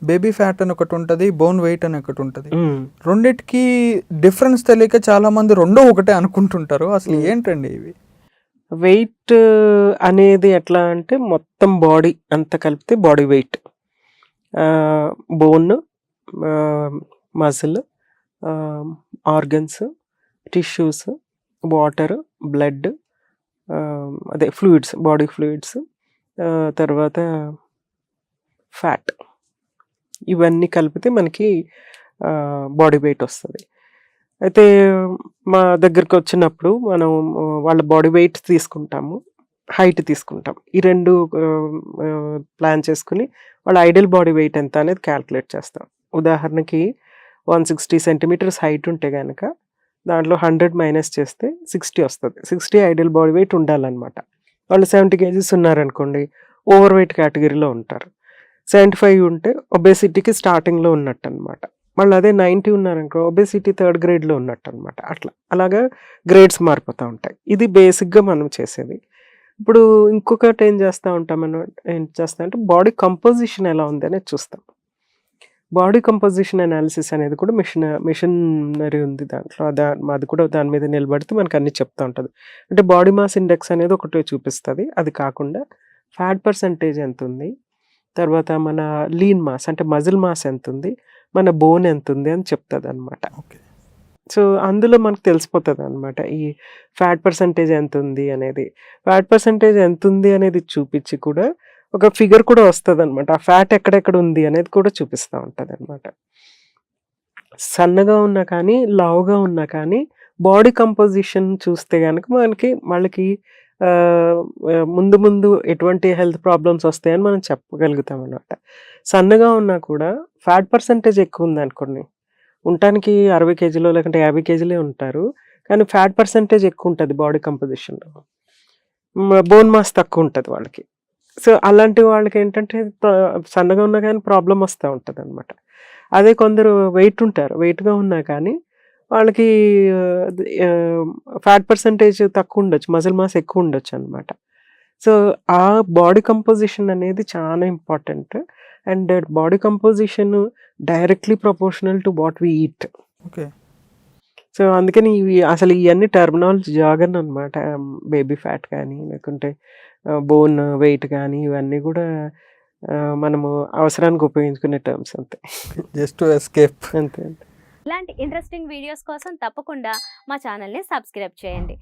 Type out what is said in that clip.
Baby fat అని ఒకటి ఉంటుంది, బోన్ వెయిట్ అని ఒకటి ఉంటుంది. రెండిటికి డిఫరెన్స్ తెలియక చాలా మంది రెండో ఒకటే అనుకుంటుంటారు. అసలు ఏంటండి ఇవి? వెయిట్ అనేది ఎట్లా అంటే మొత్తం బాడీ అంతా కలిపితే body weight. Bone, muscle, organs, tissues, water, blood, అదే ఫ్లూయిడ్స్, బాడీ ఫ్లూయిడ్స్, తర్వాత ఫ్యాట్, ఇవన్నీ కలిపితే మనకి బాడీ వెయిట్ వస్తుంది. అయితే మా దగ్గరికి వచ్చినప్పుడు మనం వాళ్ళ బాడీ వెయిట్ తీసుకుంటాము, హైట్ తీసుకుంటాం. ఈ రెండు ప్లాన్ చేసుకుని వాళ్ళ ఐడియల్ బాడీ వెయిట్ ఎంత అనేది క్యాల్కులేట్ చేస్తాం. ఉదాహరణకి 160 సెంటీమీటర్స్ హైట్ ఉంటే కనుక దాంట్లో 100 మైనస్ చేస్తే 60 వస్తుంది. 60 ఐడియల్ బాడీ వెయిట్ ఉండాలన్నమాట. వాళ్ళు 70 కేజీస్ ఉన్నారనుకోండి, ఓవర్ వెయిట్ కేటగిరీలో ఉంటారు. 75 ఉంటే ఒబేసిటీకి స్టార్టింగ్లో ఉన్నట్టు అనమాట. మళ్ళీ అదే 90 ఉన్నారనుకో, ఒబేసిటీ థర్డ్ గ్రేడ్లో ఉన్నట్టు అనమాట. అలాగా గ్రేడ్స్ మారిపోతూ ఉంటాయి. ఇది బేసిక్గా మనం చేసేది. ఇప్పుడు ఇంకొకటి ఏం చేస్తూ ఉంటాం, మనం ఏం చేస్తాం అంటే బాడీ కంపోజిషన్ ఎలా ఉంది అనేది చూస్తాం. బాడీ కంపోజిషన్ అనాలిసిస్ అనేది కూడా మిషనరీ ఉంది దాంట్లో. అది కూడా దాని మీద నిలబడితే మనకు అన్ని చెప్తూ ఉంటుంది. అంటే బాడీ మాస్ ఇండెక్స్ అనేది ఒకటి చూపిస్తుంది. అది కాకుండా ఫ్యాట్ పర్సంటేజ్ ఎంత ఉంది, తర్వాత మన లీన్ మాస్ అంటే మజిల్ మాస్ ఎంత ఉంది, మన బోన్ ఎంత ఉంది అని చెప్తుంది అనమాట. సో అందులో మనకు తెలిసిపోతుంది అనమాట ఈ ఫ్యాట్ పర్సంటేజ్ ఎంత ఉంది అనేది. ఫ్యాట్ పర్సంటేజ్ ఎంత ఉంది అనేది చూపించి కూడా ఒక ఫిగర్ కూడా వస్తుంది అనమాట. ఆ ఫ్యాట్ ఎక్కడెక్కడ ఉంది అనేది కూడా చూపిస్తూ ఉంటుంది అనమాట. సన్నగా ఉన్నా కానీ, లావుగా ఉన్నా కానీ బాడీ కంపోజిషన్ చూస్తే కనుక వాళ్ళకి ముందు ముందు ఎటువంటి హెల్త్ ప్రాబ్లమ్స్ వస్తాయని మనం చెప్పగలుగుతాం అనమాట. సన్నగా ఉన్నా కూడా ఫ్యాట్ పర్సంటేజ్ ఎక్కువ ఉంది అనుకోండి, ఉండటానికి 60 కేజీలో లేకుంటే 50 కేజీలే ఉంటారు, కానీ ఫ్యాట్ పర్సంటేజ్ ఎక్కువ ఉంటుంది బాడీ కంపోజిషన్లో. బోన్ మాస్ తక్కువ ఉంటుంది వాళ్ళకి. సో అలాంటి వాళ్ళకి ఏంటంటే సన్నగా ఉన్నా కానీ ప్రాబ్లం వస్తూ ఉంటుంది అనమాట. అదే కొందరు వెయిట్గా ఉన్నా కానీ వాళ్ళకి ఫ్యాట్ పర్సంటేజ్ తక్కువ ఉండొచ్చు, మజిల్ మాస్ ఎక్కువ ఉండొచ్చు అనమాట. సో ఆ బాడీ కంపోజిషన్ అనేది చాలా important. And body composition directly proportional to what we eat. Okay. So అందుకని అసలు ఇవన్నీ టర్మినాలజీ జాగన్ అనమాట. బేబీ ఫ్యాట్ కానీ, లేకుంటే బోన్ వెయిట్ కానీ, ఇవన్నీ కూడా మనము అవసరానికి ఉపయోగించుకునే టర్మ్స్ అంతే. జస్ట్ ఎస్కేప్ అంతే. ఇలాంటి ఇంట్రెస్టింగ్ వీడియోస్ కోసం తప్పకుండా మా ఛానల్ని సబ్స్క్రైబ్ చేయండి.